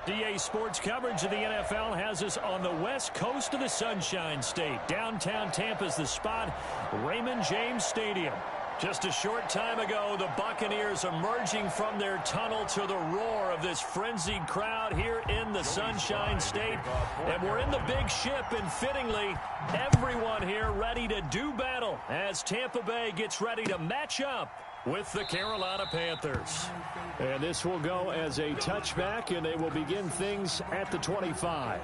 DA Sports coverage of the NFL has us on the west coast of the Sunshine State. Downtown Tampa's the spot, Raymond James Stadium. Just a short time ago, the Buccaneers emerging from their tunnel to the roar of this frenzied crowd here in the Sunshine State. And we're in the big ship, and fittingly, everyone here ready to do battle as Tampa Bay gets ready to match up with the Carolina Panthers. And this will go as a touchback, and they will begin things at the 25.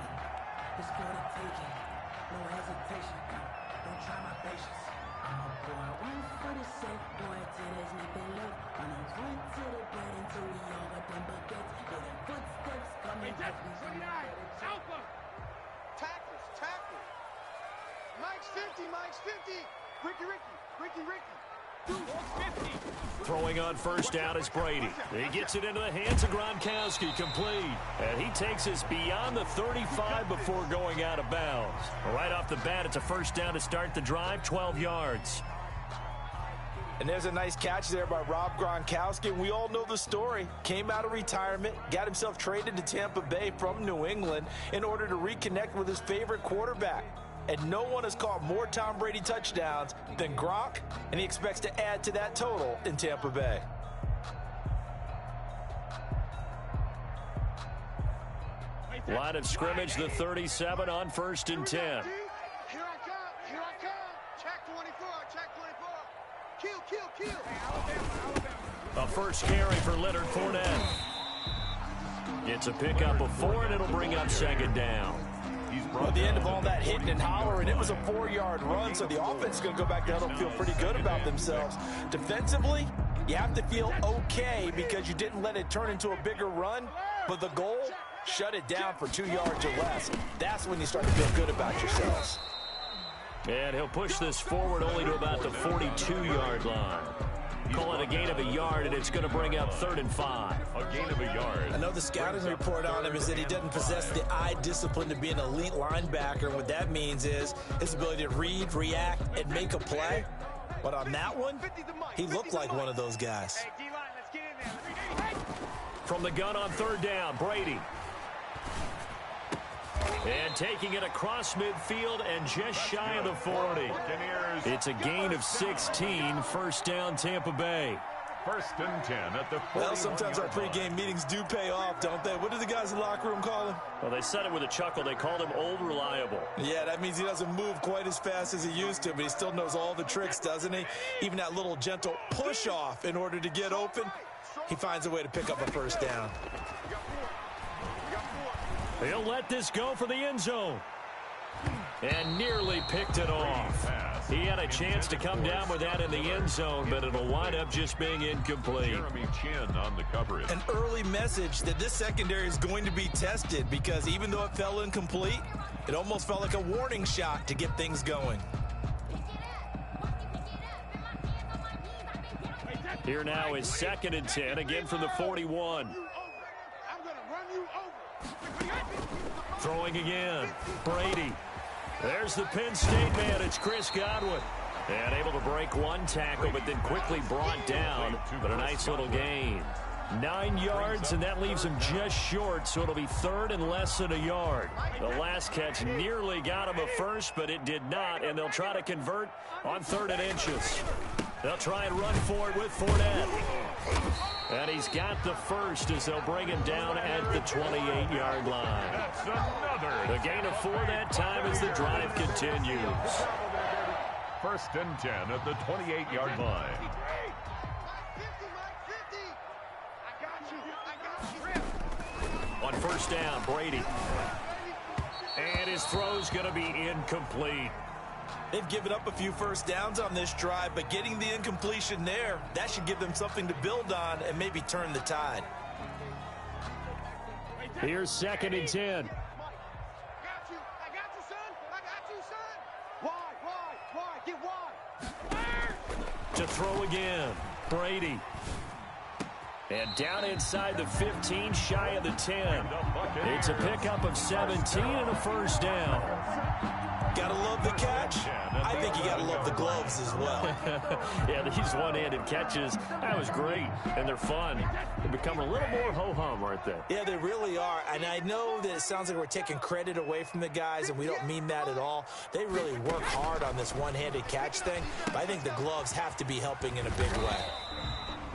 Throwing on first down is Brady. He gets it into the hands of Gronkowski, complete. And he takes us beyond the 35 before going out of bounds. Right off the bat, it's a first down to start the drive, 12 yards. And there's a nice catch there by Rob Gronkowski. We all know the story. Came out of retirement, got himself traded to Tampa Bay from New England in order to reconnect with his favorite quarterback. And no one has caught more Tom Brady touchdowns than Gronk, and he expects to add to that total in Tampa Bay. Line of scrimmage, the 37 on 1st and 10. Here I come. Check 24, check 24. Kill. A first carry for Leonard Fournette. It's a pickup of 4, and it'll bring up second down. Well, at the end of all that hitting and hollering, it was a 4-yard run, so the offense is going to go back down and feel pretty good about themselves. Defensively, you have to feel okay because you didn't let it turn into a bigger run, but the goal, shut it down for 2 yards or less. That's when you start to feel good about yourselves. And he'll push this forward only to about the 42-yard line. Call it a gain of a yard, and it's going to bring up 3rd and 5. A gain of a yard. I know the scouting report on him is that he doesn't possess the eye discipline to be an elite linebacker. And what that means is his ability to read, react, and make a play. But on that one, he looked like one of those guys. From the gun on 3rd down, Brady. And taking it across midfield and just shy of the 40. It's a gain of 16, first down Tampa Bay. 1st and 10 at the 41. Well, sometimes our pregame meetings do pay off, don't they? What do the guys in the locker room call him? Well, they said it with a chuckle. They called him Old Reliable. Yeah, that means he doesn't move quite as fast as he used to, but he still knows all the tricks, doesn't he? Even that little gentle push-off in order to get open, he finds a way to pick up a first down. He'll let this go for the end zone. And nearly picked it off. He had a chance to come down with that in the end zone, but it'll wind up just being incomplete. Jeremy Chin on the coverage. An early message that this secondary is going to be tested because even though it fell incomplete, it almost felt like a warning shot to get things going. Here now is 2nd and 10, again from the 41. Throwing again, Brady. There's the Penn State man, it's Chris Godwin. And able to break one tackle, but then quickly brought down, but a nice little gain. 9 yards, and that leaves him just short, so it'll be 3rd and less than a yard. The last catch nearly got him a first, but it did not, and they'll try to convert on 3rd and inches. They'll try and run for it with Fournette. And he's got the first as they'll bring him down at the 28-yard line. That's another. The gain of 4 that time as the drive continues. 1st and 10 at the 28-yard line. On 1st down, Brady. And his throw's going to be incomplete. They've given up a few first downs on this drive, but getting the incompletion there, that should give them something to build on and maybe turn the tide. Here's 2nd and 10. I got you, son. Why? Get wide. To throw again, Brady. And down inside the 15, shy of the 10. It's a pickup of 17 and a first down. Gotta love the catch. I think you gotta love the gloves as well. Yeah, these one-handed catches, that was great, and they're fun. They become a little more ho-hum, aren't they? Yeah, they really are, and I know that it sounds like we're taking credit away from the guys, and we don't mean that at all. They really work hard on this one-handed catch thing, but I think the gloves have to be helping in a big way.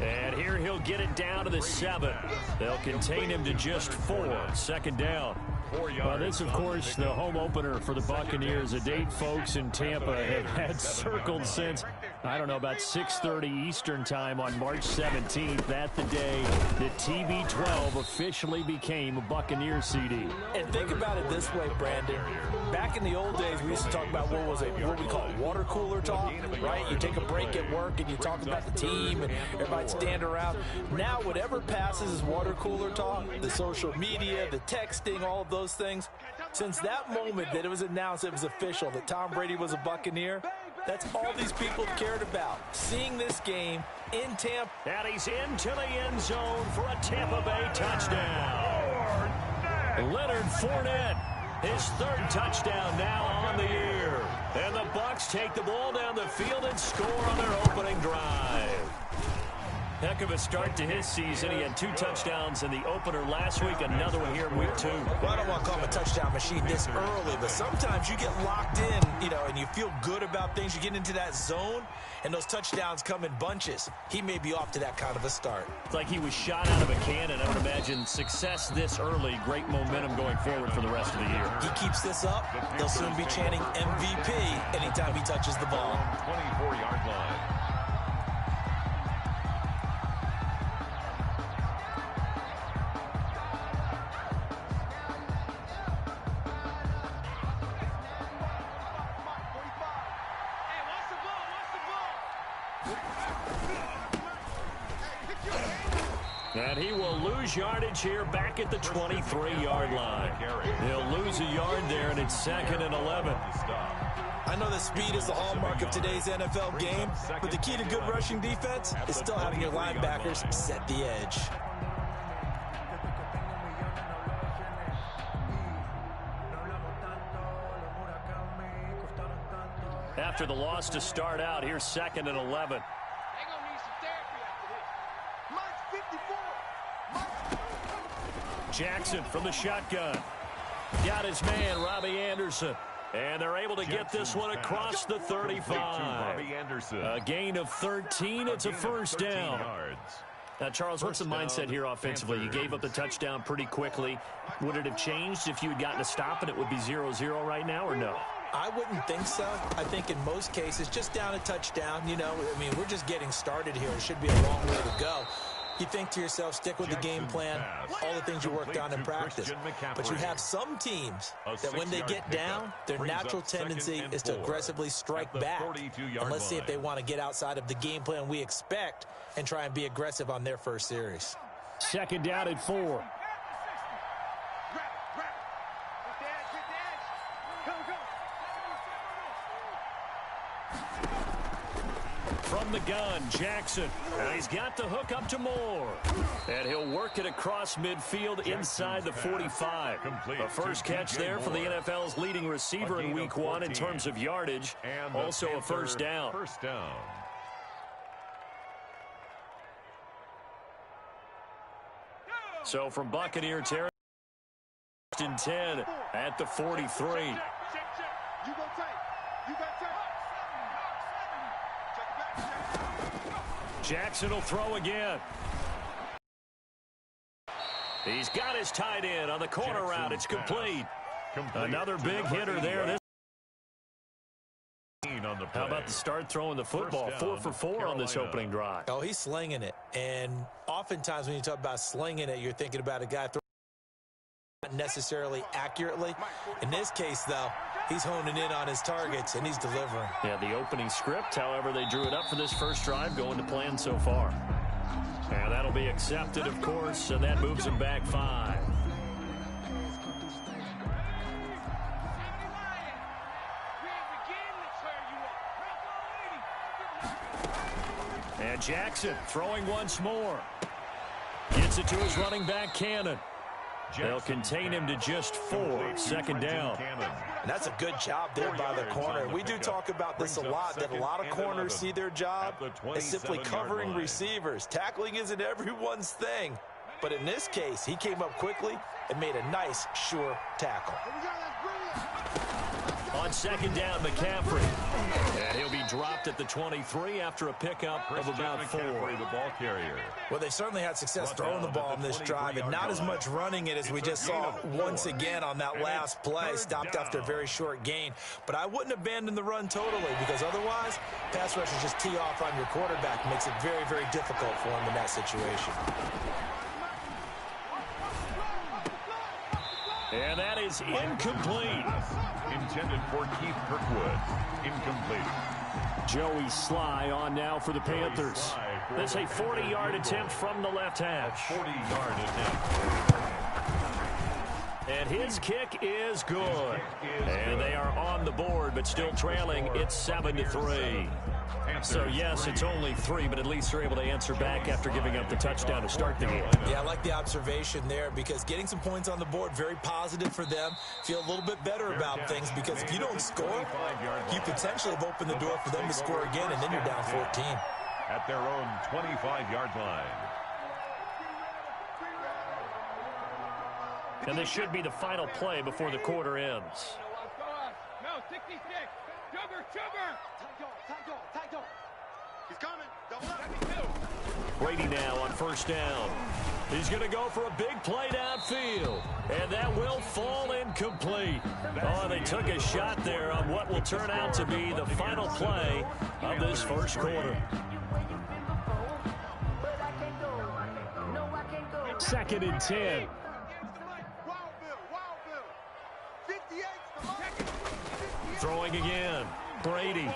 And here he'll get it down to the 7. They'll contain him to just 4. Second down. Well, this, of course, the home opener for the Buccaneers, a date folks in Tampa have had circled since, I don't know, about 6:30 Eastern time on March 17th. That's the day that TB12 officially became a Buccaneers CD. And think about it this way, Brandon. Back in the old days, we used to talk about what we call water cooler talk, right? You take a break at work and you talk about the team and everybody stand around. Now, whatever passes is water cooler talk, the social media, the texting, all of those things. Since that moment that it was announced it was official that Tom Brady was a Buccaneer, that's all these people cared about. Seeing this game in Tampa. And he's into the end zone for a Tampa Bay touchdown. Leonard Fournette, his 3rd touchdown now on the year. And the Bucs take the ball down the field and score on their opening drive. Heck of a start to his season. He had 2 touchdowns in the opener last week, another one here in week 2. Well, I don't want to call him a touchdown machine this early, but sometimes you get locked in, and you feel good about things. You get into that zone, and those touchdowns come in bunches. He may be off to that kind of a start. It's like he was shot out of a cannon. I would imagine success this early, great momentum going forward for the rest of the year. He keeps this up, they'll soon be chanting MVP anytime he touches the ball. 24-yard line. And he will lose yardage here back at the 23-yard line. He'll lose a yard there, and it's 2nd and 11. I know that speed is the hallmark of today's NFL game, but the key to good rushing defense is still having your linebackers set the edge. After the loss to start out, here's 2nd and 11. Jackson from the shotgun. Got his man, Robbie Anderson. And they're able to get this one across the 35. A gain of 13. It's a first down. Now, Charles, what's the mindset here offensively? You gave up the touchdown pretty quickly. Would it have changed if you had gotten a stop and it would be 0-0 right now, or no? I wouldn't think so. I think in most cases, just down a touchdown, we're just getting started here. It should be a long way to go. You think to yourself, stick with the game plan, all the things you worked on in practice. But you have some teams that when they get down, their natural tendency is to aggressively strike back. And let's see if they want to get outside of the game plan we expect and try and be aggressive on their first series. 2nd down at 4. From the gun, Jackson. And he's got the hook up to Moore. And he'll work it across midfield inside the 45. A first catch there for the NFL's leading receiver in week 1 in terms of yardage. Also a first down. So from Buccaneer territory, 1st and 10 at the 43. Jackson will throw again. He's got his tight end on the corner route. It's complete. Another big hitter there. How about the start throwing the football? 4 for 4 on this opening drive. Oh, he's slinging it. And oftentimes when you talk about slinging it, you're thinking about a guy throwing not necessarily accurately. In this case, though, he's honing in on his targets, and he's delivering. Yeah, the opening script, however, they drew it up for this first drive, going to plan so far. And that'll be accepted, of course, and that moves him back 5. And Jackson throwing once more. Gets it to his running back, Cannon. They'll contain him to just 4. Second down. And that's a good job there by the corner. We do talk about this a lot, that a lot of corners see their job as simply covering receivers. Tackling isn't everyone's thing. But in this case, he came up quickly and made a nice, sure tackle. On second down, McCaffrey. And he'll be dropped at the 23 after a pickup of about 4. The ball carrier. Well, they certainly had success throwing the ball in this drive, and not as much running it as we just saw once again on that last play. Stopped after a very short gain. But I wouldn't abandon the run totally, because otherwise, pass rushers just tee off on your quarterback. Makes it very, very difficult for him in that situation. And that is incomplete. Intended for Keith Kirkwood. Incomplete. Joey Sly on now for the Panthers. That's a 40-yard attempt from the left hash. 40-yard attempt. And his kick is good. And they are on the board, but still trailing. It's 7-3. So, yes, it's only 3, but at least they're able to answer back after giving up the touchdown to start the game. Yeah, I like the observation there, because getting some points on the board, very positive for them. Feel a little bit better about things, because if you don't score, you potentially have opened the door for them to score again, and then you're down 14. At their own 25-yard line. And this should be the final play before the quarter ends. No, 66. Sugar. Tight dog. He's coming. Double up. Brady now on first down. He's going to go for a big play downfield. And that will fall incomplete. Oh, they took a shot there on what will turn out to be the final play of this first quarter. Second and 10. Throwing again. Brady.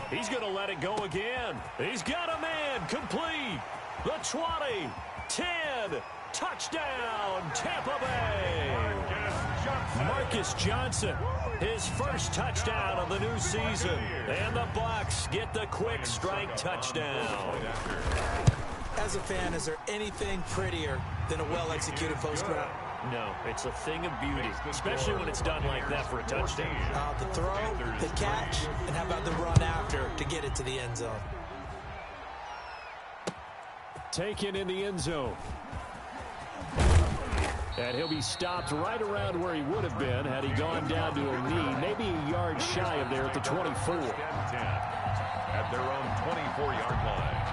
He's going to let it go again. He's got a man. Complete. The 20. 10. Touchdown. Tampa Bay. Marcus Johnson. His first touchdown of the new season. And the Bucs get the quick strike touchdown. As a fan, is there anything prettier than a well-executed post route? No, it's a thing of beauty, especially when it's done like that for a touchdown. The throw, the catch, and how about the run after to get it to the end zone? Taken in the end zone. And he'll be stopped right around where he would have been had he gone down to a knee, maybe a yard shy of there at the 24. At their own 24-yard line.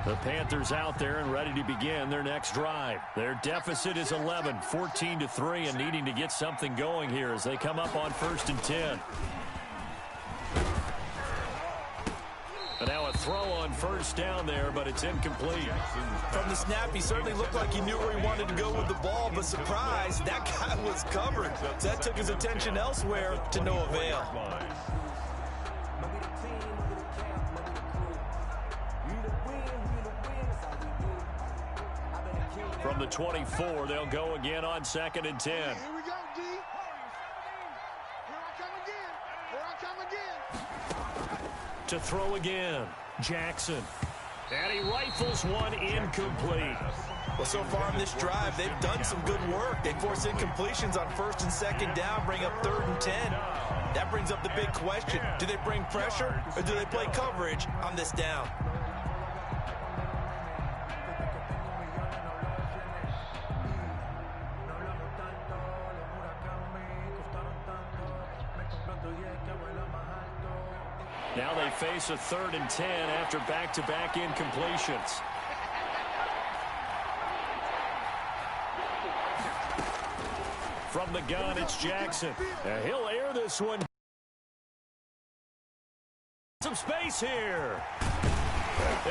The Panthers out there and ready to begin their next drive. Their deficit is 11, 14-3, and needing to get something going here as they come up on first and 10. And now a throw on first down there, but it's incomplete. From the snap, he certainly looked like he knew where he wanted to go with the ball, but surprise, that guy was covered. So that took his attention elsewhere to no avail. From the 24, they'll go again on second and 10. Here we go, D. Here I come again. To throw again, Jackson. And he rifles one incomplete. Well, so far in this drive, they've done some good work. They force incompletions on first and second down, bring up third and 10. That brings up the big question. Do they bring pressure or do they play coverage on this down? Now they face a third and 10 after back-to-back incompletions. From the gun, it's Jackson. He'll air this one. Some space here.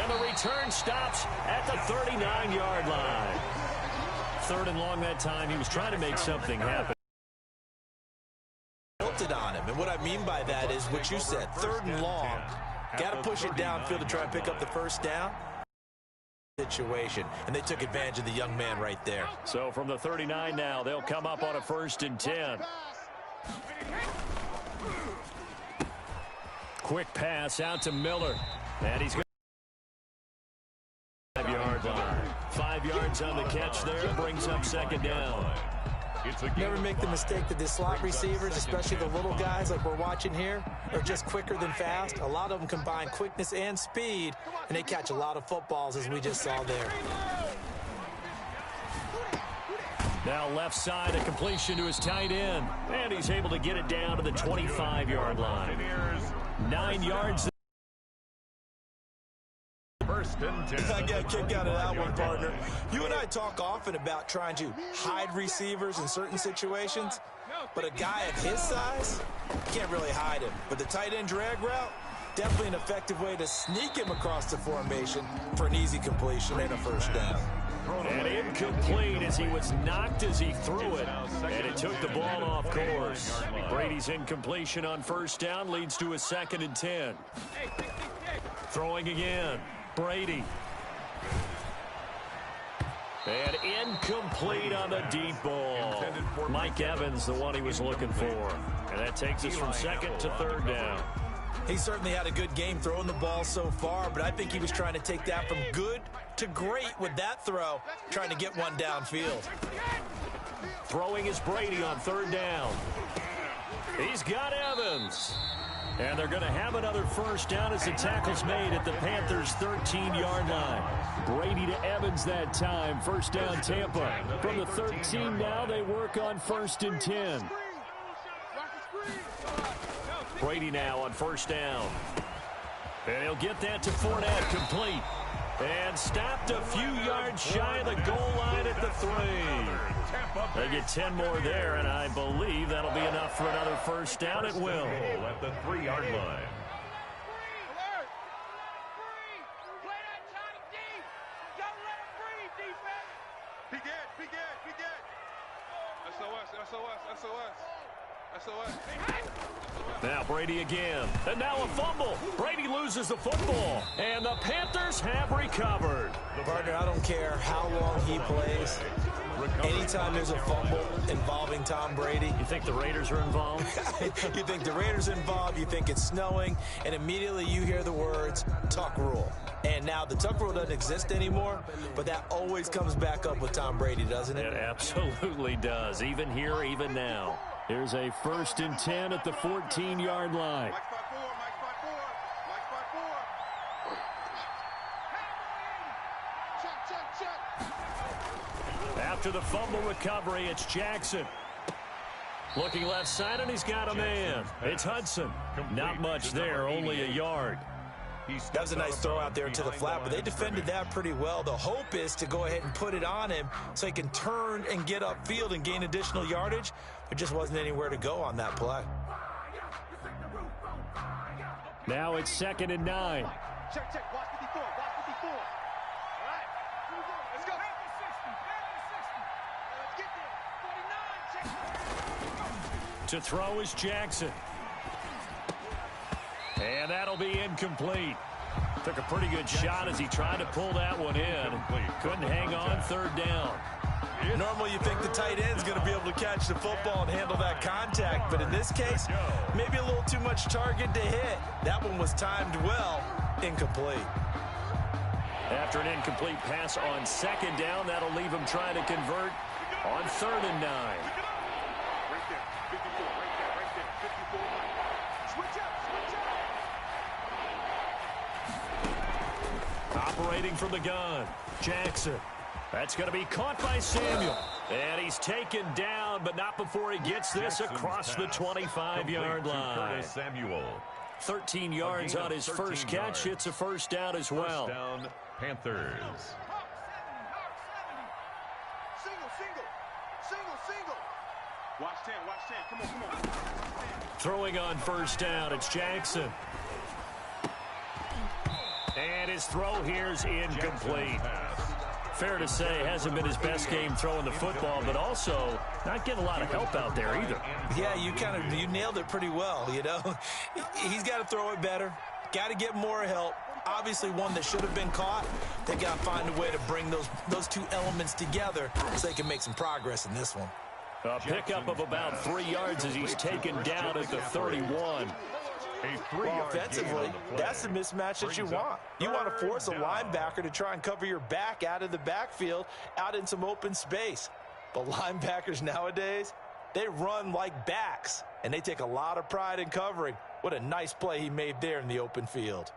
And the return stops at the 39-yard line. Third and long that time. He was trying to make something happen. It on him, and what I mean by that is what you said, third and long. Got to push it downfield to try and pick up the first down situation, and they took advantage of the young man right there. So from the 39 now, they'll come up on a first and 10. Quick pass out to Miller, and he's going to 5-yard line. 5 yards yards on the catch there. Brings up second down. Never make the mistake that the slot receivers, especially the little guys like we're watching here, are just quicker than fast. A lot of them combine quickness and speed, and they catch a lot of footballs, as we just saw there. Now left side, a completion to his tight end. And he's able to get it down to the 25-yard line. 9 yards. First and 10. I got a kick out of that one, partner. You and I talk often about trying to hide receivers in certain situations, but a guy of his size, can't really hide him. But the tight end drag route, definitely an effective way to sneak him across the formation for an easy completion and a first down. And incomplete as he was knocked as he threw it, and it took the ball off course. Brady's incompletion on first down leads to a 2nd and 10. Throwing again. Brady. And incomplete on the deep ball. Mike Evans, the one he was looking for. And that takes us from 2nd to 3rd down. He certainly had a good game throwing the ball so far, but I think he was trying to take that from good to great with that throw, trying to get one downfield. Throwing is Brady on 3rd down. He's got Evans. And they're going to have another first down as the tackle's made at the Panthers' 13-yard line. Brady to Evans that time. First down, Tampa. From the 13 now, they work on 1st and 10. Brady now on first down. And he'll get that to Fournette, complete. And stopped a few yards shy of the goal line at the 3. They get 10 more there, and I believe that'll be enough for another first down. It will. At the 3-yard line. Now Brady again, and now a fumble. Brady loses the football, and the Panthers have recovered. Partner, I don't care how long he plays. Anytime there's a fumble involving Tom Brady. You think the Raiders are involved? You think the Raiders are involved, you think it's snowing, and immediately you hear the words, tuck rule. And now the tuck rule doesn't exist anymore, but that always comes back up with Tom Brady, doesn't it? It absolutely does, even here, even now. Here's a 1st and 10 at the 14-yard line. After the fumble recovery, it's Jackson. Looking left side, and he's got a man. It's Hudson. Not much there, only a yard. That was a nice throw out there to the flat, but they defended that pretty well. The hope is to go ahead and put it on him so he can turn and get upfield and gain additional yardage. There just wasn't anywhere to go on that play. Now it's 2nd and 9. Check, check. Watch 54. Watch 54. All right. Here we go. Let's go. Let's get there. 49. Check. To throw is Jackson. And that'll be incomplete. Took a pretty good shot as he tried to pull that one in. Couldn't hang on 3rd down. Normally you think the tight end's going to be able to catch the football and handle that contact, but in this case, maybe a little too much target to hit. That one was timed well, incomplete. After an incomplete pass on 2nd down, that'll leave him trying to convert on 3rd and 9. Right there. 54. Right there. 54. Switch up. Operating from the gun, Jackson. That's going to be caught by Samuel. And he's taken down, but not before he gets this across the 25-yard line. 13 yards on his first catch. It's a first down as well. First down, Panthers. Single. Watch 10. Come on. Throwing on first down, it's Jackson. And his throw here's incomplete. Fair to say, hasn't been his best game throwing the football, but also not getting a lot of help out there either. Yeah, you nailed it pretty well, you know. He's got to throw it better, got to get more help. Obviously one that should have been caught. They got to find a way to bring those two elements together so they can make some progress in this one. A pickup of about 3 yards as he's taken down at the 31. Well, offensively, that's the mismatch that you want. You want to force a linebacker to try and cover your back out of the backfield, out in some open space. But linebackers nowadays, they run like backs, and they take a lot of pride in covering. What a nice play he made there in the open field.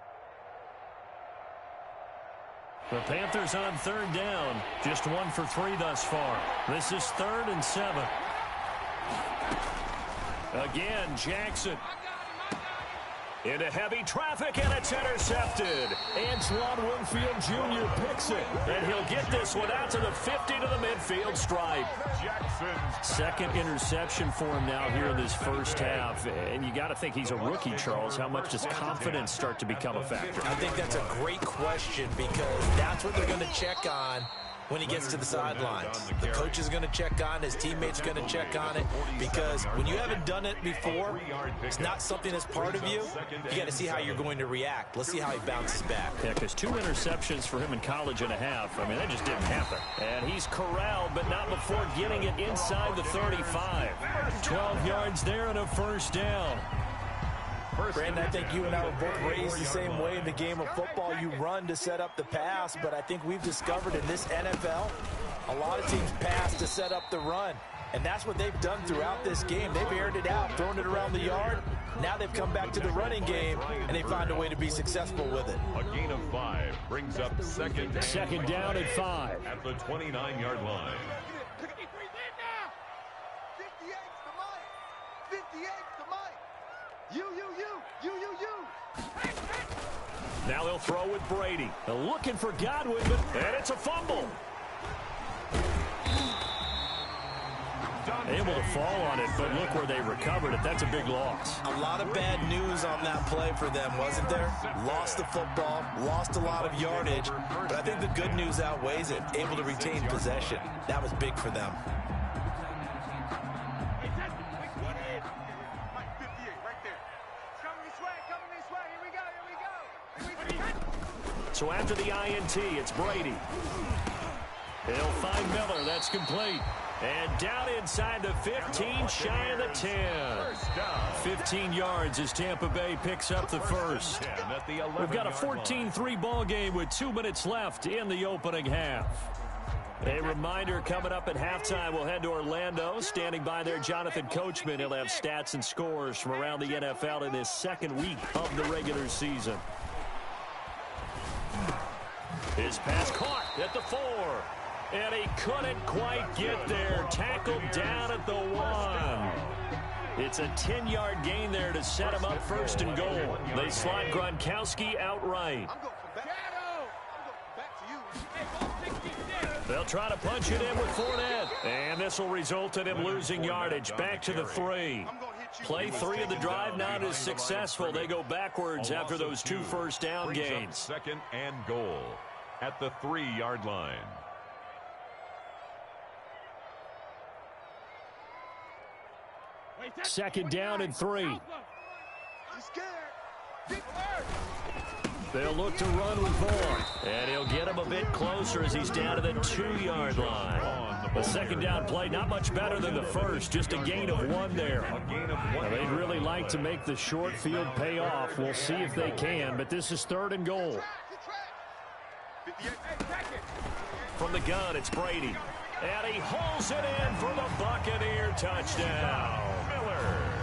The Panthers on third down. Just 1 for 3 thus far. This is 3rd and 7. Again, Jackson. Into heavy traffic, and it's intercepted. Antoine Winfield Jr. picks it, and he'll get this one out to the 50 to the midfield stripe. Second interception for him now here in this first half, and you got to think he's a rookie, Charles. How much does confidence start to become a factor? I think that's a great question because that's what they're going to check on when he gets to the sidelines. The coach is going to check on, his teammates are going to check on it, because when you haven't done it before, it's not something that's part of you. You got to see how you're going to react. Let's see how he bounces back. Yeah, because 2 interceptions for him in college and a half. I mean, that just didn't happen. And he's corralled, but not before getting it inside the 35. 12 yards there and a first down. Brandon, I think you and I were both raised the same way in the game of football. You run to set up the pass, but I think we've discovered in this NFL, a lot of teams pass to set up the run. And that's what they've done throughout this game. They've aired it out, thrown it around the yard. Now they've come back to the running game, and they find a way to be successful with it. A gain of 5 brings up second down at 5. At the 29-yard line. 58's the mic. 58's the mic. You. Now they'll throw with Brady. They're looking for Godwin, and it's a fumble. Able to fall on it, but look where they recovered it. That's a big loss. A lot of bad news on that play for them, wasn't there? Lost the football, lost a lot of yardage, but I think the good news outweighs it. Able to retain possession. That was big for them. So after the INT, it's Brady. He'll find Miller. That's complete. And down inside the 15, shy of the 10. 15 yards as Tampa Bay picks up the first. We've got a 14-3 ball game with 2 minutes left in the opening half. A reminder coming up at halftime, we'll head to Orlando. Standing by there, Jonathan Coachman. He'll have stats and scores from around the NFL in this second week of the regular season. His pass caught at the 4. And he couldn't quite get there. Tackled down at the 1. It's a 10-yard gain there to set him up first and goal. They slot Gronkowski outright. They'll try to punch it in with Fournette. And this will result in him losing yardage. Back to the 3. Play 3 of the drive not as successful. They go backwards after those 2 first down gains. Second and goal at the 3-yard line. Second down and 3. They'll look to run with Vaughn. And he'll get him a bit closer as he's down to the 2-yard line. The second down play, not much better than the first. Just a gain of 1 there. They'd really like to make the short field pay off. We'll see if they can, but this is 3rd and goal. From the gun, it's Brady. And he hauls it in for the Buccaneer touchdown.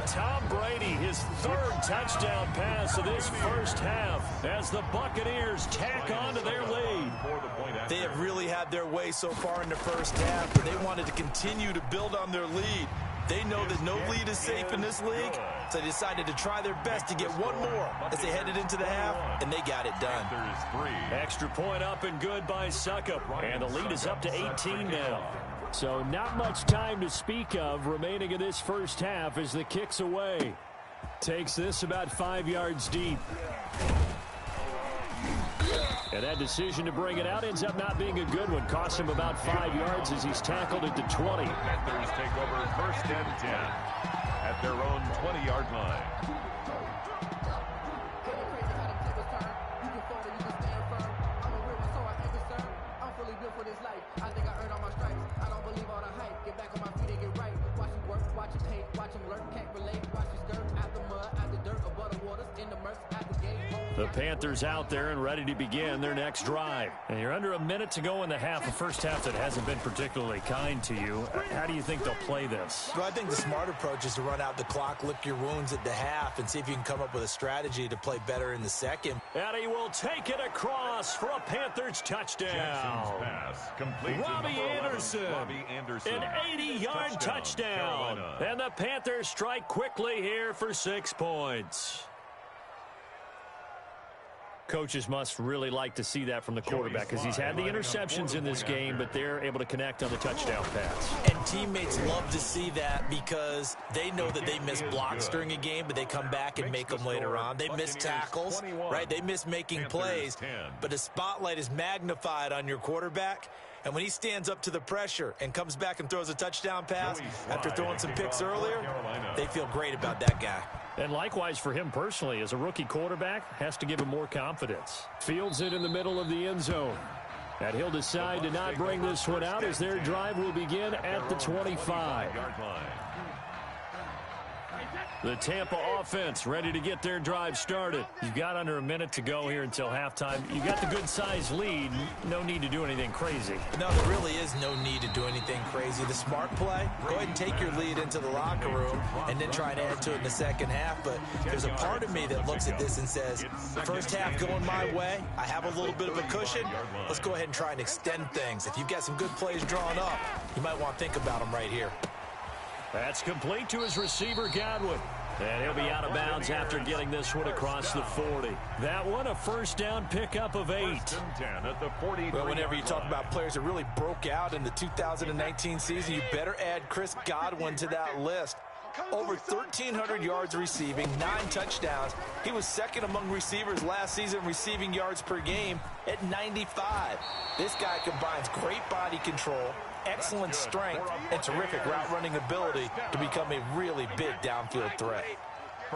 Tom Brady, his 3rd touchdown pass of this first half as the Buccaneers tack on to their lead. They have really had their way so far in the first half, but they wanted to continue to build on their lead. They know that no lead is safe in this league, so they decided to try their best to get 1 more as they headed into the half, and they got it done. Extra point up and good by Suckup, and the lead is up to 18 now. So not much time to speak of remaining in this first half as the kick's away. Takes this about 5 yards deep. And that decision to bring it out ends up not being a good one. Costs him about 5 yards as he's tackled at the 20. Panthers take over 1st and 10 at their own 20-yard line. Watch him lurk, can't relate. Watch his skirt, out the mud, out the dirt, above the waters. The Panthers out there and ready to begin their next drive. And you're under a minute to go in the half, a first half that hasn't been particularly kind to you. How do you think they'll play this? Well, I think the smart approach is to run out the clock, lick your wounds at the half, and see if you can come up with a strategy to play better in the second. And he will take it across for a Panthers touchdown. Jackson's pass complete Robbie Anderson. An 80-yard touchdown. And the Panthers strike quickly here for 6 points. Coaches must really like to see that from the quarterback because he's had the interceptions in this game, but they're able to connect on the touchdown pass. And teammates love to see that because they know that they miss blocks during a game, but they come back and make them later on. They miss tackles, right? They miss making plays, but the spotlight is magnified on your quarterback. And when he stands up to the pressure and comes back and throws a touchdown pass after throwing some picks earlier, they feel great about that guy. And likewise for him personally, as a rookie quarterback, has to give him more confidence. Fields it in the middle of the end zone. And he'll decide to not bring this one out as their drive will begin at the 25. The Tampa offense ready to get their drive started. You've got under a minute to go here until halftime. You got the good-sized lead. No need to do anything crazy. No, there really is no need to do anything crazy. The smart play, go ahead and take your lead into the locker room and then try and add to it in the second half. But there's a part of me that looks at this and says, first half going my way, I have a little bit of a cushion. Let's go ahead and try and extend things. If you've got some good plays drawn up, you might want to think about them right here. That's complete to his receiver, Godwin. And he'll be out of bounds after getting this one across the 40. That one, a first down pickup of 8. Well, whenever you talk about players that really broke out in the 2019 season, you better add Chris Godwin to that list. Over 1,300 yards receiving, 9 touchdowns. He was second among receivers last season receiving yards per game at 95. This guy combines great body control, excellent strength, and terrific route running ability to become a really big downfield threat.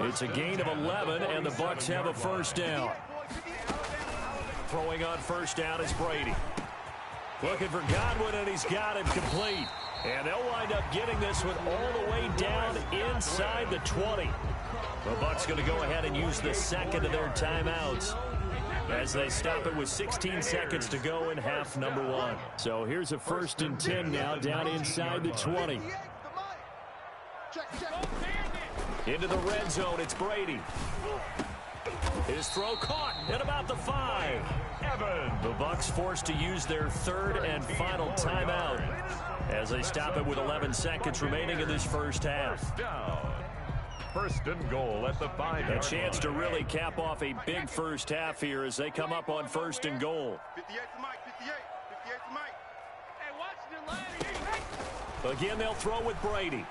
It's a gain of 11, and the Bucs have a first down. Throwing on first down is Brady. Looking for Godwin, and he's got him complete. And they'll wind up getting this one all the way down inside the 20. The Bucs going to go ahead and use the second of their timeouts as they stop it with 16 seconds to go in half number 1. So here's a 1st and 10 now down inside the 20. Into the red zone, it's Brady. His throw caught at about the 5. The Bucs forced to use their 3rd and final timeout as they stop it with 11 seconds remaining in this first half. First and goal at the 5. A chance to really cap off a big first half here as they come up on 1st and goal. 58 to Mike, 58 to Mike. Hey, watch the line. Again, they'll throw with Brady.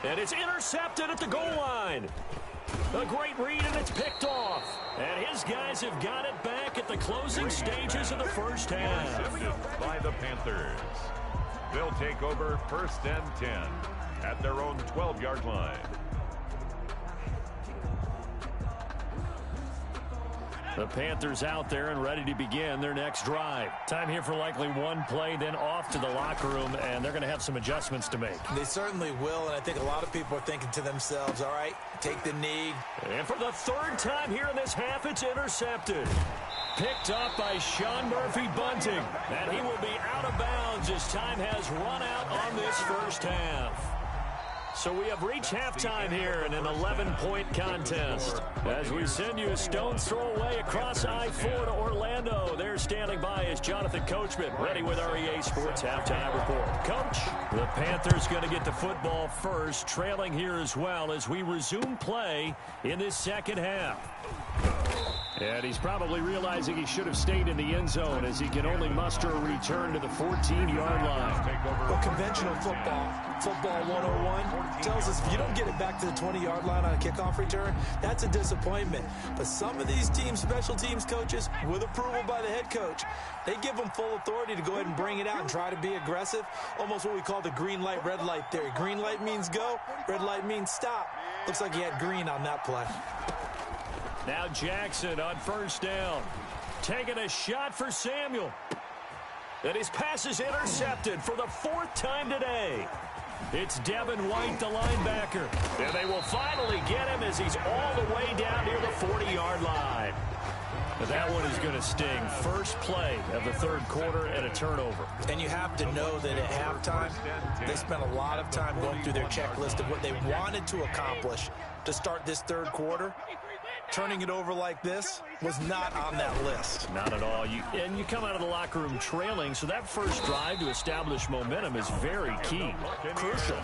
And it's intercepted at the goal line. A great read, and it's picked off. And his guys have got it back at the closing stages of the first half. By the Panthers. They'll take over 1st and 10 at their own 12-yard line. The Panthers out there and ready to begin their next drive. Time here for likely one play, then off to the locker room, and they're going to have some adjustments to make. They certainly will, and I think a lot of people are thinking to themselves, all right, take the knee. And for the 3rd time here in this half, it's intercepted. Picked up by Sean Murphy-Bunting, and he will be out of bounds as time has run out on this first half. So we have reached halftime here in an 11-point contest. As we send you a stone's throw away across I-4 to Orlando. There standing by is Jonathan Coachman, ready with our EA Sports Halftime Report. Coach, the Panthers going to get the football first, trailing here as well as we resume play in this second half. And he's probably realizing he should have stayed in the end zone as he can only muster a return to the 14-yard line. Well, conventional football 101, tells us if you don't get it back to the 20-yard line on a kickoff return, that's a disappointment. But some of these teams, special teams coaches, with approval by the head coach, they give them full authority to go ahead and bring it out and try to be aggressive, almost what we call the green light, red light theory. Green light means go, red light means stop. Looks like he had green on that play. Now Jackson on first down. Taking a shot for Samuel. And his pass is intercepted for the 4th time today. It's Devin White, the linebacker. And they will finally get him as he's all the way down near the 40-yard line. But that one is going to sting. First play of the third quarter and a turnover. And you have to know that at halftime, they spent a lot of time going through their checklist of what they wanted to accomplish to start this third quarter. Turning it over like this was not on that list. Not at all. You come out of the locker room trailing, so that first drive to establish momentum is very key. Crucial.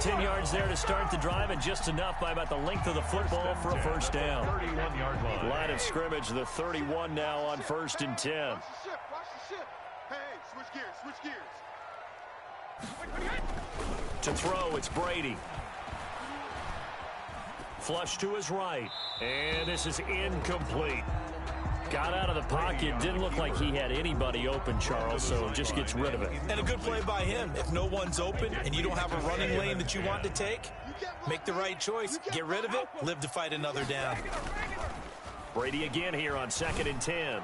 10 yards there to start the drive, and just enough by about the length of the football for a first down. 31-yard line. Line of scrimmage, the 31 now on 1st and 10. Watch the ship. Hey, switch gears. To throw, it's Brady. Flush to his right, and this is incomplete. Got out of the pocket, didn't look like he had anybody open, Charles, so just gets rid of it. And a good play by him. If no one's open and you don't have a running lane that you want to take, make the right choice. Get rid of it, live to fight another down. Brady again here on 2nd and 10.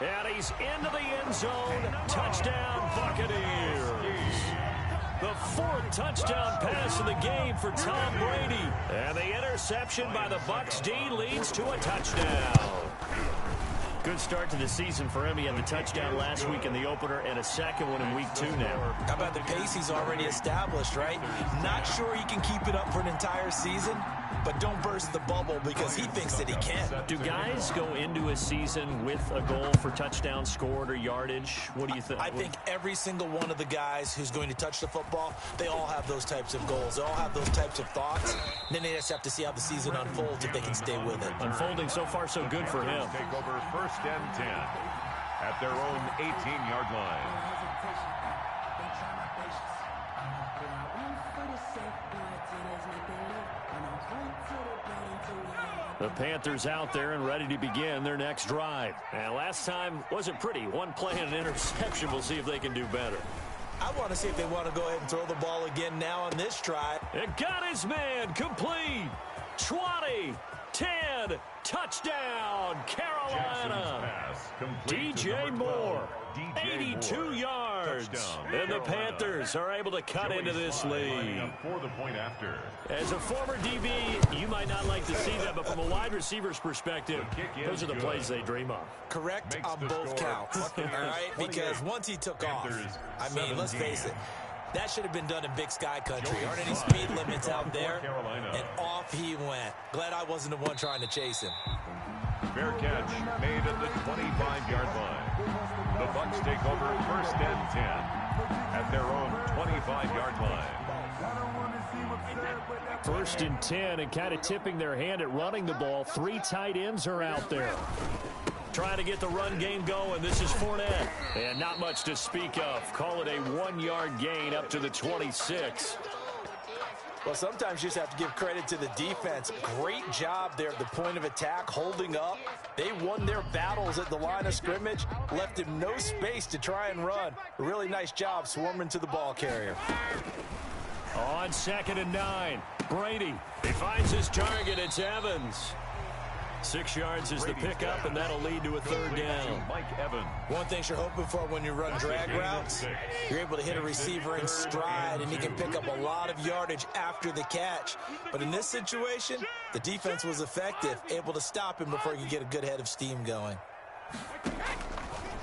And he's into the end zone. Touchdown, Buccaneers. The 4th touchdown pass of the game for Tom Brady. And the interception by the Bucs D leads to a touchdown. Good start to the season for him. He had the touchdown last week in the opener and a second one in week 2 now. How about the pace he's already established, right? Not sure he can keep it up for an entire season, but don't burst the bubble because he thinks that he can. Do guys go into a season with a goal for touchdowns scored or yardage? What do you think? I think every single one of the guys who's going to touch the football, they all have those types of goals. They all have those types of thoughts. And then they just have to see how the season unfolds if they can stay with it. Unfolding so far so good for him. Take over 1st and 10 at their own 18-yard line. The Panthers out there and ready to begin their next drive. And last time wasn't pretty. One play and an interception. We'll see if they can do better. I want to see if they want to go ahead and throw the ball again now on this drive. It got his man complete. 20, 10, touchdown, Carolina. DJ Moore, 82 yards. And the Panthers are able to cut into this lead. For the point after. As a former DB, you might not like to see that, but from a wide receiver's perspective, those are the plays they dream of. Correct on both counts, all right? Because once he took off, I mean, let's face it, that should have been done in Big Sky Country. Aren't any speed limits out there? And off he went. Glad I wasn't the one trying to chase him. Fair catch made at the 25-yard line. The Bucs take over 1st and 10 at their own 25-yard line. 1st and 10 and kind of tipping their hand at running the ball. 3 tight ends are out there. Trying to get the run game going. This is Fournette. And not much to speak of. Call it a 1-yard gain up to the 26. Well, sometimes you just have to give credit to the defense. Great job there at the point of attack, holding up. They won their battles at the line of scrimmage, left him no space to try and run. A really nice job swarming to the ball carrier. On 2nd and 9, Brady. He finds his target. It's Evans. 6 yards is the pickup, and that'll lead to a 3rd down. Mike Evans. One thing you're hoping for when you run drag routes, you're able to hit a receiver in stride, and he can pick up a lot of yardage after the catch. But in this situation, the defense was effective, able to stop him before he could get a good head of steam going.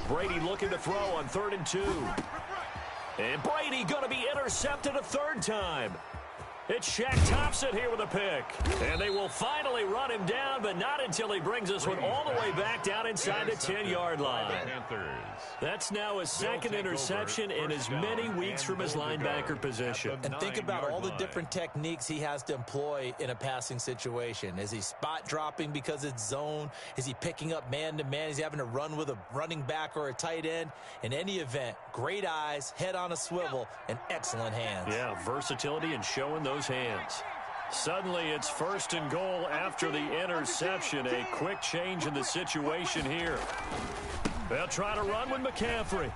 Brady looking to throw on 3rd and 2. And Brady going to be intercepted a 3rd time. It's Shaq Thompson here with a pick. And they will finally run him down, but not until he brings this one all the way back down inside the 10-yard line. That's now his 2nd interception in as many weeks from his linebacker position. And think about all the different techniques he has to employ in a passing situation. Is he spot dropping because it's zone? Is he picking up man-to-man? Is he having to run with a running back or a tight end? In any event, great eyes, head on a swivel, and excellent hands. Yeah, versatility and showing those hands. Suddenly it's 1st and goal after the interception. A quick change in the situation here. They'll try to run with McCaffrey.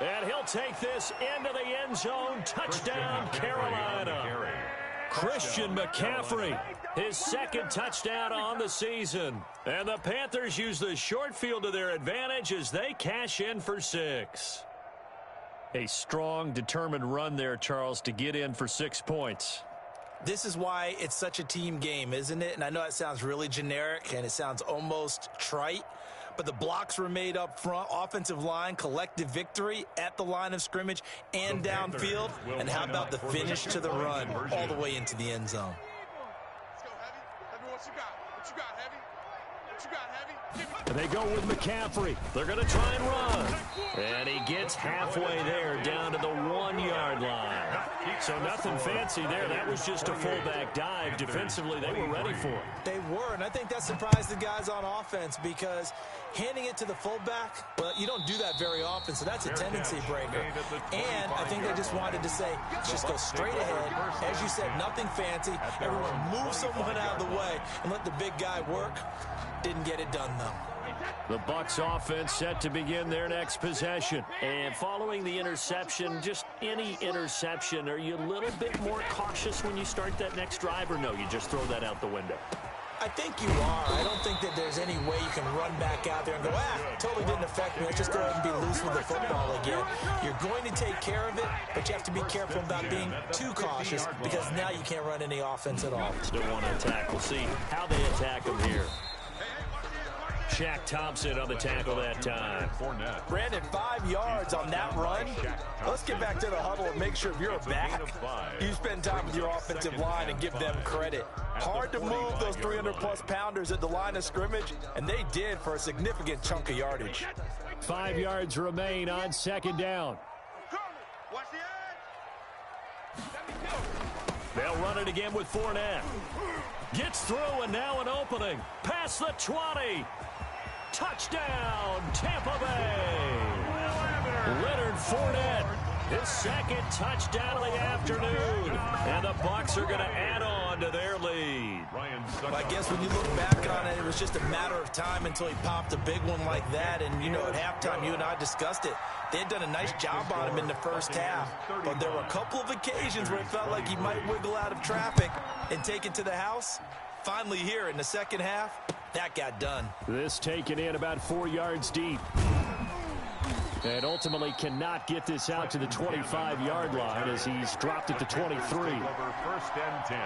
And he'll take this into the end zone. Touchdown, Carolina. Christian McCaffrey, his 2nd touchdown on the season. And the Panthers use the short field to their advantage as they cash in for 6. A strong, determined run there, Charles, to get in for 6 points. This is why it's such a team game, isn't it? And I know it sounds really generic and it sounds almost trite, but the blocks were made up front, offensive line, collective victory at the line of scrimmage and downfield. And how about the finish to the run all the way into the end zone? Let's go, Heavy. Heavy, what you got? What you got, Heavy? What you got, Heavy? And they go with McCaffrey. They're going to try and run. And he gets halfway there down to the 1-yard line. So nothing fancy there. That was just a fullback dive. Defensively, they were ready for it. They were, and I think that surprised the guys on offense because handing it to the fullback, well, you don't do that very often, so that's a tendency breaker. And I think they just wanted to say, let's just go straight ahead. As you said, nothing fancy. Everyone move someone out of the way and let the big guy work. Didn't get it done, though. The Bucs offense set to begin their next possession. And following the interception, just any interception, are you a little bit more cautious when you start that next drive, or no, you just throw that out the window? I think you are. I don't think that there's any way you can run back out there and go, totally didn't affect me. Let's just go ahead and be loose with the football again. You're going to take care of it, but you have to be careful about being too cautious because now you can't run any offense at all. Still want to attack. We'll see how they attack them here. Shaq Thompson on the tackle that time. Brandon, 5 yards on that run. Let's get back to the huddle and make sure if you're a back, you spend time with your offensive line and give them credit. Hard to move those 300-plus pounders at the line of scrimmage, and they did for a significant chunk of yardage. 5 yards remain on second down. Watch the edge. They'll run it again with Fournette. Gets through, and now an opening. Past the 20. Touchdown, Tampa Bay. Leonard Fournette, his second touchdown of the afternoon. And the Bucs are going to add on to their lead. Well, I guess when you look back on it, it was just a matter of time until he popped a big one like that. And, you know, at halftime, you and I discussed it. They had done a nice job on him in the first half. But there were a couple of occasions where it felt like he might wiggle out of traffic and take it to the house. Finally here in the second half, that got done. This taken in about 4 yards deep. And ultimately cannot get this out to the 25-yard line as he's dropped it to 23. First and 10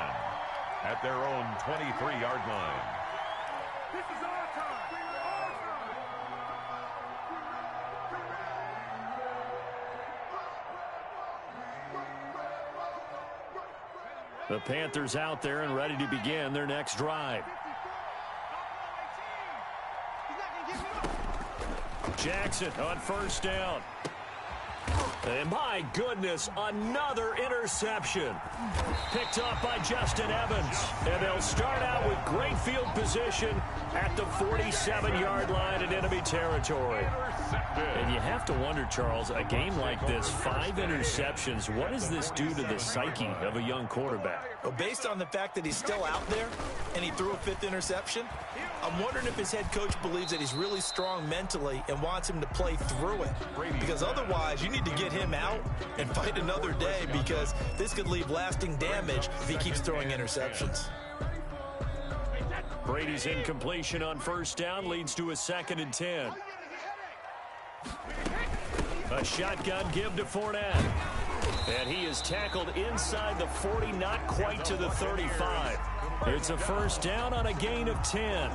at their own 23-yard line. This is our time. The Panthers out there and ready to begin their next drive. Jackson on first down. And my goodness, another interception. Picked up by Justin Evans. And they'll start out with great field position at the 47-yard line in enemy territory. And you have to wonder, Charles, a game like this, 5 interceptions, what does this do to the psyche of a young quarterback? Well, based on the fact that he's still out there and he threw a 5th interception, I'm wondering if his head coach believes that he's really strong mentally and wants him to play through it. Because otherwise, you need to get him out and fight another day because this could leave lasting damage if he keeps throwing interceptions. Brady's incompletion on first down leads to a 2nd and 10. A shotgun give to Fournette. And he is tackled inside the 40, not quite to the 35. It's a first down on a gain of 10.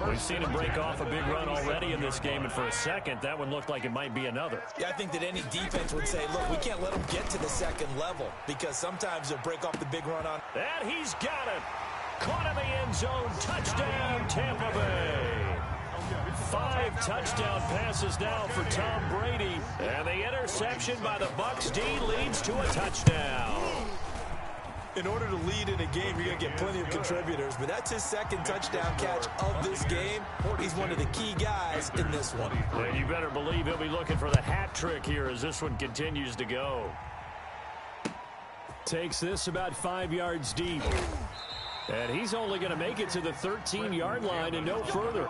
We've seen him break off a big run already in this game, and for a second, that one looked like it might be another. Yeah, I think that any defense would say, look, we can't let him get to the 2nd level because sometimes they'll break off the big run on. And he's got it. Caught in the end zone. Touchdown, Tampa Bay. 5 touchdown passes now for Tom Brady. And the interception by the Bucs D leads to a touchdown. In order to lead in a game, you're going to get plenty of contributors, but that's his 2nd touchdown catch of this game. He's one of the key guys in this one. And you better believe he'll be looking for the hat trick here as this one continues to go. Takes this about 5 yards deep. And he's only going to make it to the 13-yard line and no further.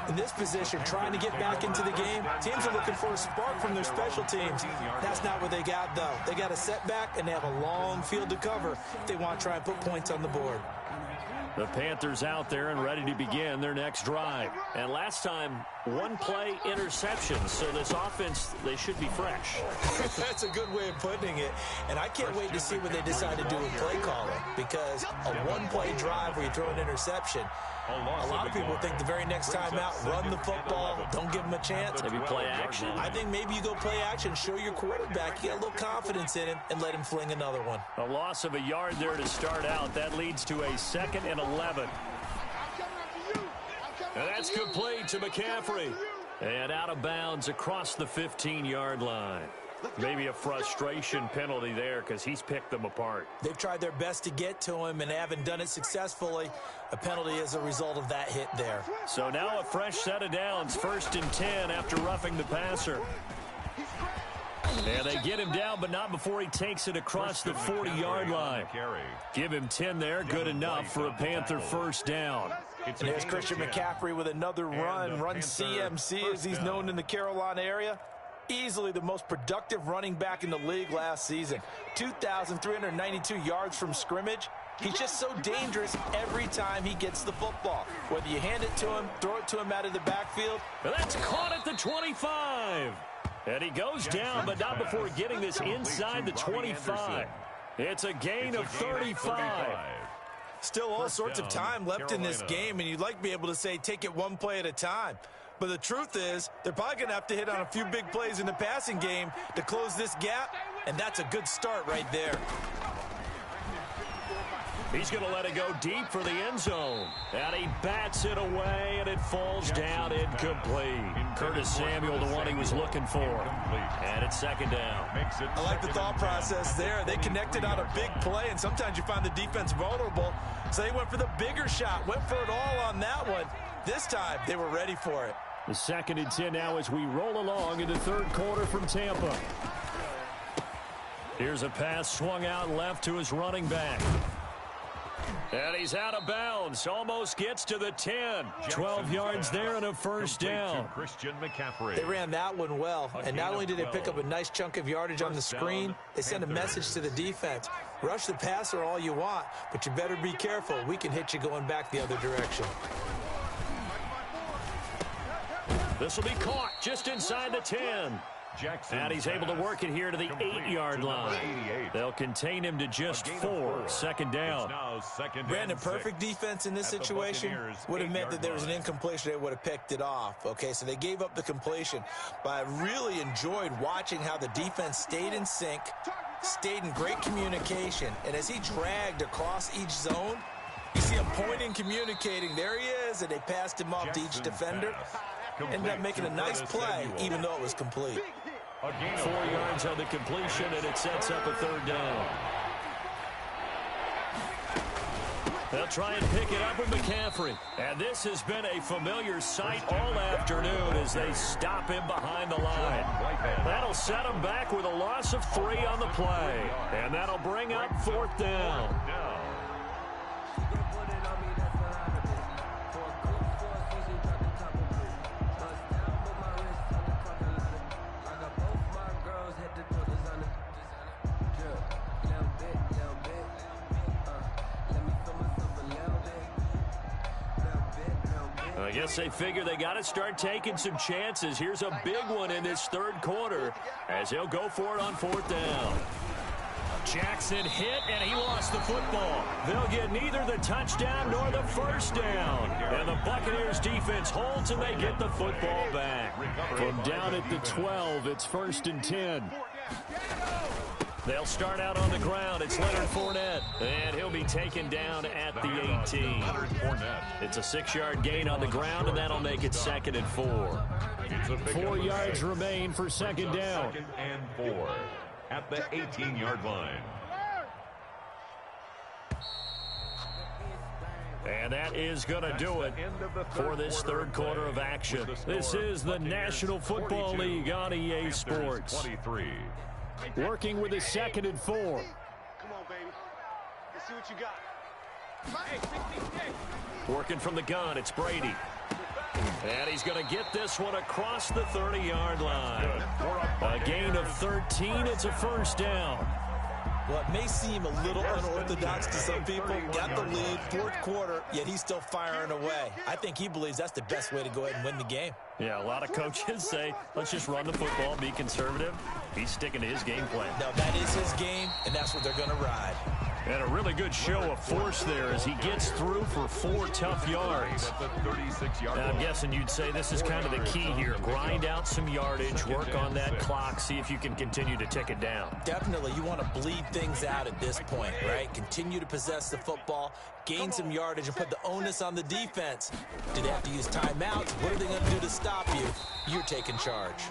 In this position, trying to get back into the game, teams are looking for a spark from their special teams. That's not what they got, though. They got a setback, and they have a long field to cover if they want to try and put points on the board. The Panthers out there and ready to begin their next drive. And last time, one-play interceptions. So this offense, they should be fresh. That's a good way of putting it. And I can't wait to see what they decide to do with play calling, because a one-play drive where you throw an interception, a lot of people think the very next time out, run the football, don't give them a chance. Maybe play action. I think maybe you go play action, show your quarterback you got a little confidence in him, and let him fling another one. A loss of a yard there to start out. That leads to a 2nd and 11. And that's complete to McCaffrey. And out of bounds across the 15-yard line. Maybe a frustration penalty there because he's picked them apart. They've tried their best to get to him and haven't done it successfully. A penalty as a result of that hit there. So now a fresh set of downs. 1st and 10 after roughing the passer. And they get him down, but not before he takes it across the 40-yard line. Give him 10 there. Good enough for a Panther first down. And there's Christian McCaffrey with another run CMC as he's known in the Carolina area. Easily the most productive running back in the league last season. 2,392 yards from scrimmage. He's just so dangerous every time he gets the football. Whether you hand it to him, throw it to him out of the backfield. And that's caught at the 25. And he goes down, but not before getting this inside the 25. It's a gain of 35. Still all sorts of time left in this game, and you'd like to be able to say take it one play at a time. But the truth is, they're probably going to have to hit on a few big plays in the passing game to close this gap, and that's a good start right there. He's going to let it go deep for the end zone. And he bats it away, and it falls down incomplete. Curtis Samuel, the one he was looking for. And it's 2nd down. I like the thought process there. They connected on a big play, and sometimes you find the defense vulnerable. So they went for the bigger shot, went for it all on that one. This time, they were ready for it. The 2nd and 10 now as we roll along in the 3rd quarter from Tampa. Here's a pass swung out left to his running back. And he's out of bounds. Almost gets to the 10. 12 yards there and a first down. Christian McCaffrey. They ran that one well. And not only did they pick up a nice chunk of yardage on the screen, they sent a message to the defense. Rush the passer all you want, but you better be careful. We can hit you going back the other direction. This will be caught just inside the 10. And he's able to work it here to the 8-yard line. They'll contain him to just 4. 2nd down. Brandon, perfect defense in this situation would have meant that there was an incompletion. They would have picked it off. Okay, so they gave up the completion. But I really enjoyed watching how the defense stayed in sync, stayed in great communication. And as he dragged across each zone, you see him pointing, communicating. There he is, and they passed him off to each defender. Ended up making a nice play, even though it was complete. 4 yards on the completion, and it sets up a 3rd down. They'll try and pick it up with McCaffrey. And this has been a familiar sight all afternoon as they stop him behind the line. That'll set him back with a loss of 3 on the play. And that'll bring up 4th down. I guess they figure they got to start taking some chances. Here's a big one in this 3rd quarter as he'll go for it on 4th down. Jackson hit, and he lost the football. They'll get neither the touchdown nor the first down. And the Buccaneers defense holds, and they get the football back. From down at the 12, it's 1st and 10. They'll start out on the ground. It's Leonard Fournette, and he'll be taken down at the 18. It's a 6-yard gain on the ground, and that'll make it 2nd and 4. 4 yards remain for 2nd down. 2nd and 4 at the 18-yard line. And that is going to do it for this 3rd quarter of action. This is the National Football League on EA Sports. 23. Working with a 2nd and 4. Come on, baby. Let's see what you got. Working from the gun, it's Brady. And he's going to get this one across the 30-yard line. A gain of 13, it's a first down. Well, it may seem a little unorthodox to some people. Got the lead, fourth quarter, yet he's still firing away. I think he believes that's the best way to go ahead and win the game. Yeah, a lot of coaches say, let's just run the football, be conservative. He's sticking to his game plan. No, that is his game, and that's what they're going to ride. And a really good show of force there as he gets through for 4 tough yards. Now, I'm guessing you'd say this is kind of the key here. Grind out some yardage, work on that clock, see if you can continue to tick it down. Definitely, you want to bleed things out at this point, right? Continue to possess the football, gain some yardage, and put the onus on the defense. Do they have to use timeouts? What are they going to do to stop you? You're taking charge.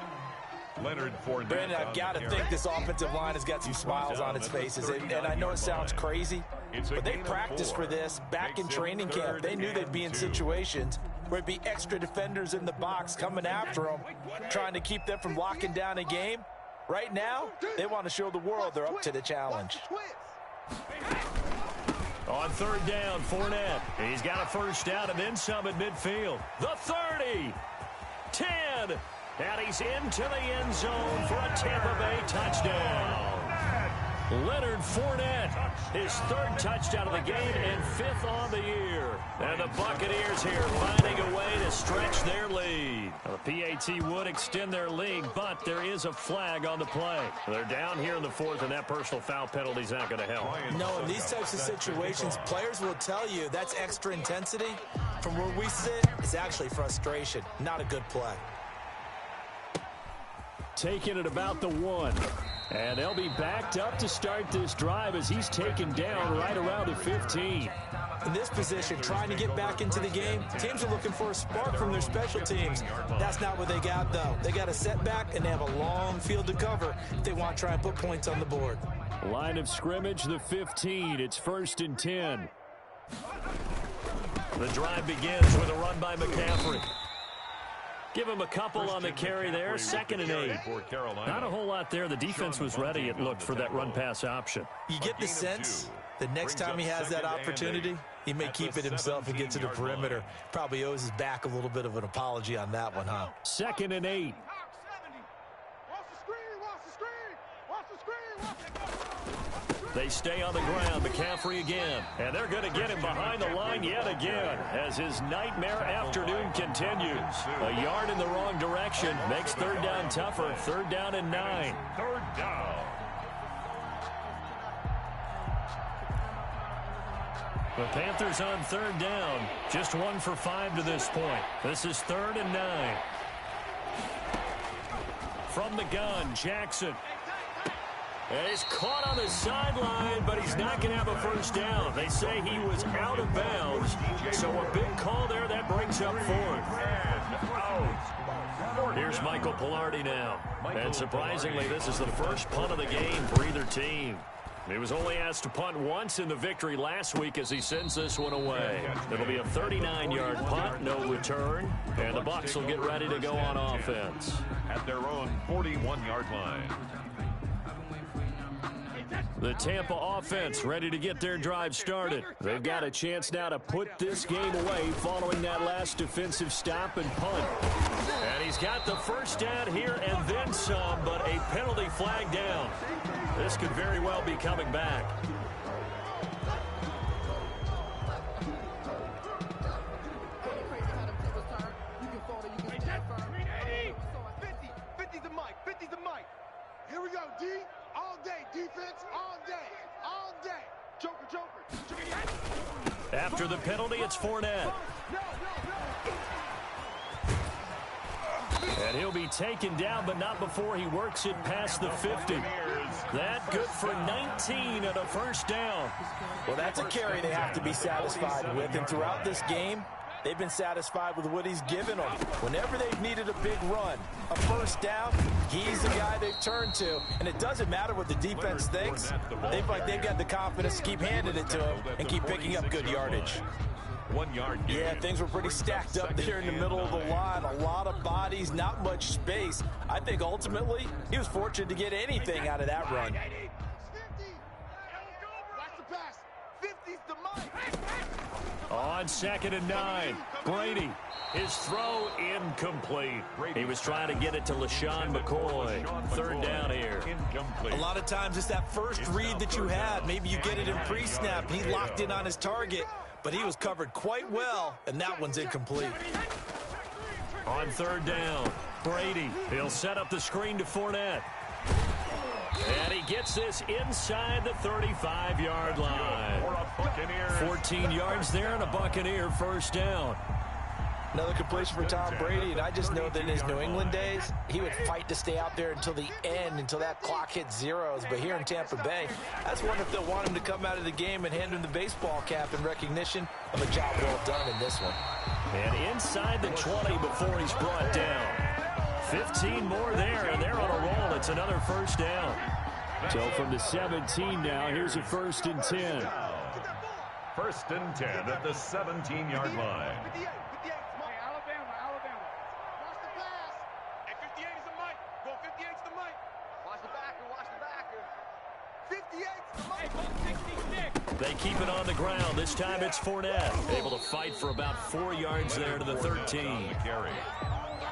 Brandon, I've got to think this offensive line has got some smiles on its faces. And I know it sounds crazy, but they practiced for this back in training camp. They knew they'd be in situations where it'd be extra defenders in the box coming after them, trying to keep them from locking down a game. Right now, they want to show the world they're up to the challenge. On third down, Fournette. He's got a first down and then some at midfield. The 30, 10. And he's into the end zone for a Tampa Bay touchdown. Leonard Fournette, his 3rd touchdown of the game and 5th on the year. And the Buccaneers here finding a way to stretch their lead. The PAT would extend their lead, but there is a flag on the play. They're down here in the 4th, and that personal foul penalty is not going to help. No, in these types of situations, players will tell you that's extra intensity. From where we sit, it's actually frustration, not a good play. Taking it about the 1. And they'll be backed up to start this drive as he's taken down right around the 15. In this position, trying to get back into the game, teams are looking for a spark from their special teams. That's not what they got, though. They got a setback, and they have a long field to cover if they want to try and put points on the board. Line of scrimmage, the 15. It's 1st and 10. The drive begins with a run by McCaffrey. Give him a couple on the carry there. 2nd and 8. Not a whole lot there. The defense was ready, it looked, for that run-pass option. You get the sense that next time he has that opportunity, he may keep it himself and get to the perimeter. Probably owes his back a little bit of an apology on that one, huh? 2nd and 8. They stay on the ground. McCaffrey again. And they're going to get him behind the line yet again as his nightmare afternoon continues. A yard in the wrong direction makes 3rd down tougher. 3rd down and 9. 3rd down. The Panthers on 3rd down. Just 1 for 5 to this point. This is 3rd and 9. From the gun, Jackson. And he's caught on the sideline, but he's not going to have a first down. They say he was out of bounds. So a big call there that brings up 4th. Here's Michael Pilardi now. And surprisingly, this is the first punt of the game for either team. He was only asked to punt once in the victory last week as he sends this one away. It'll be a 39-yard punt, no return. And the Bucs will get ready to go on offense. At their own 41-yard line. The Tampa offense ready to get their drive started. They've got a chance now to put this game away following that last defensive stop and punt. And he's got the first down here and then some, but a penalty flag down. This could very well be coming back. Here we go, D. All day. Defense, all day. All day. Joker. After the penalty, it's Fournette. And he'll be taken down, but not before he works it past the 50. That good for 19 and a first down. Well, that's a carry they have to be satisfied with. And throughout this game, they've been satisfied with what he's given them. Whenever they've needed a big run, a first down, he's the guy they've turned to. And it doesn't matter what the defense thinks. They've got the confidence to keep handing it to him and keep picking up good yardage. 1 yard gain. Yeah, things were pretty stacked up there in the middle of the line. A lot of bodies, not much space. I think ultimately he was fortunate to get anything out of that run. Watch the pass. 50's the mic. On On 2nd and 9, Brady. His throw incomplete. He was trying to get it to LaShawn McCoy. 3rd down here. A lot of times it's that first read that you have. Maybe you get it in pre-snap. He locked in on his target, but he was covered quite well, and that one's incomplete. On 3rd down, Brady. He'll set up the screen to Fournette. And he gets this inside the 35-yard line. 14 yards there and a Buccaneer 1st down. Another completion for Tom Brady, and I just know that in his New England days, he would fight to stay out there until the end, until that clock hit zeros. But here in Tampa Bay, I just wonder if they'll want him to come out of the game and hand him the baseball cap in recognition of a job well done in this one. And inside the 20 before he's brought down. 15 more there, and they're on a roll. It's another 1st down. So from the 17 now, here's a 1st and 10. 1st and 10 at the 17-yard line. They keep it on the ground. This time it's Fournette. Able to fight for about 4 yards there to the 13.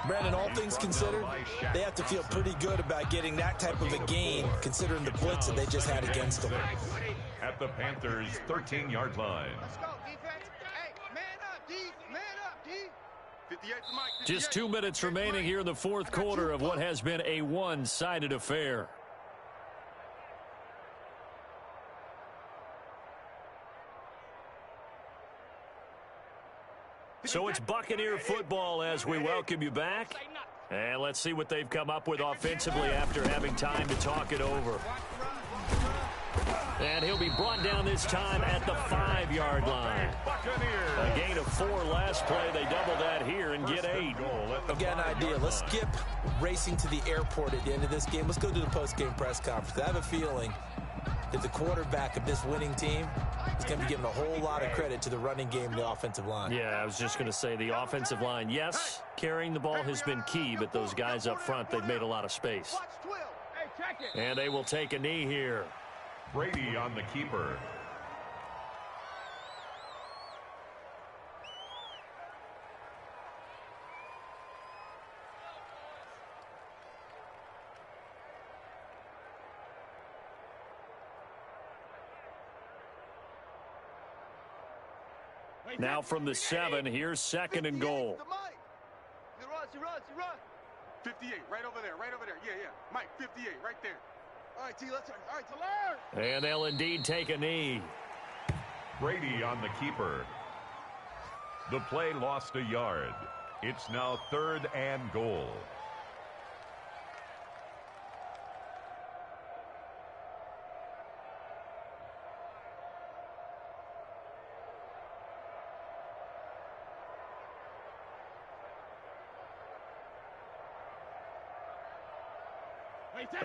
Brandon, all things considered, they have to feel pretty good about getting that type of a gain, considering the blitz that they just had against them. At the Panthers' 13-yard line. Let's go, defense. Hey, man up, D. Man up, D. 58 to Mike. Just 2 minutes remaining here in the 4th quarter of what has been a one-sided affair. So it's Buccaneer football as we welcome you back. And let's see what they've come up with offensively after having time to talk it over. And he'll be brought down this time at the 5-yard line. A gain of 4 last play. They double that here and get 8. I've got an idea. Let's skip racing to the airport at the end of this game. Let's go to the post-game press conference. I have a feeling that the quarterback of this winning team is going to be given a whole lot of credit to the running game and the offensive line. Yeah, I was just going to say the offensive line, yes, carrying the ball has been key, but those guys up front, they've made a lot of space. And they will take a knee here. Brady on the keeper. Now from the 7, here's 2nd and goal. He runs. 58, right over there. Yeah. Mike, 58, right there. All right, T, let's turn. All right, to learn. And they'll indeed take a knee. Brady on the keeper. The play lost a yard. It's now 3rd and goal.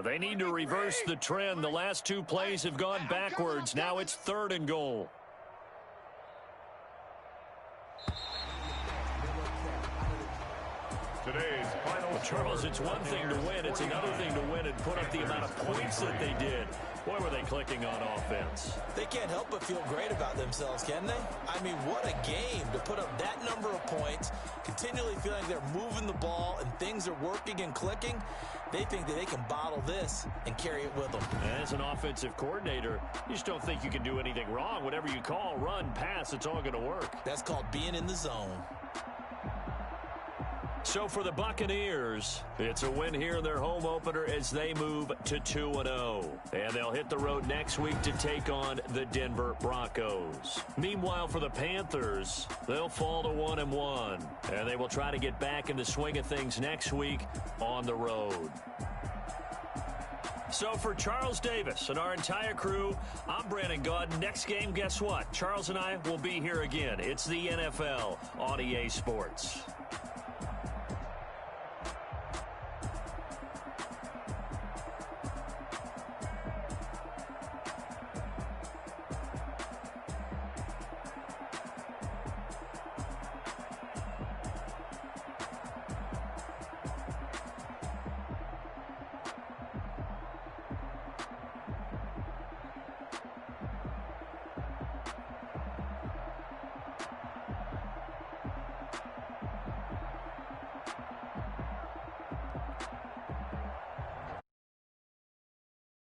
They need to reverse the trend. The last 2 plays have gone backwards. Now it's 3rd and goal. Today's final. Well, Charles, it's one thing to win. It's another thing to win and put up the amount of points that they did. Boy, were they clicking on offense. They can't help but feel great about themselves, can they? I mean, what a game to put up that number of points, continually feeling they're moving the ball and things are working and clicking. They think that they can bottle this and carry it with them. As an offensive coordinator, you just don't think you can do anything wrong. Whatever you call, run, pass, it's all going to work. That's called being in the zone. So for the Buccaneers, it's a win here in their home opener as they move to 2-0. And they'll hit the road next week to take on the Denver Broncos. Meanwhile, for the Panthers, they'll fall to 1-1. And they will try to get back in the swing of things next week on the road. So for Charles Davis and our entire crew, I'm Brandon Gaudin. Next game, guess what? Charles and I will be here again. It's the NFL on EA Sports.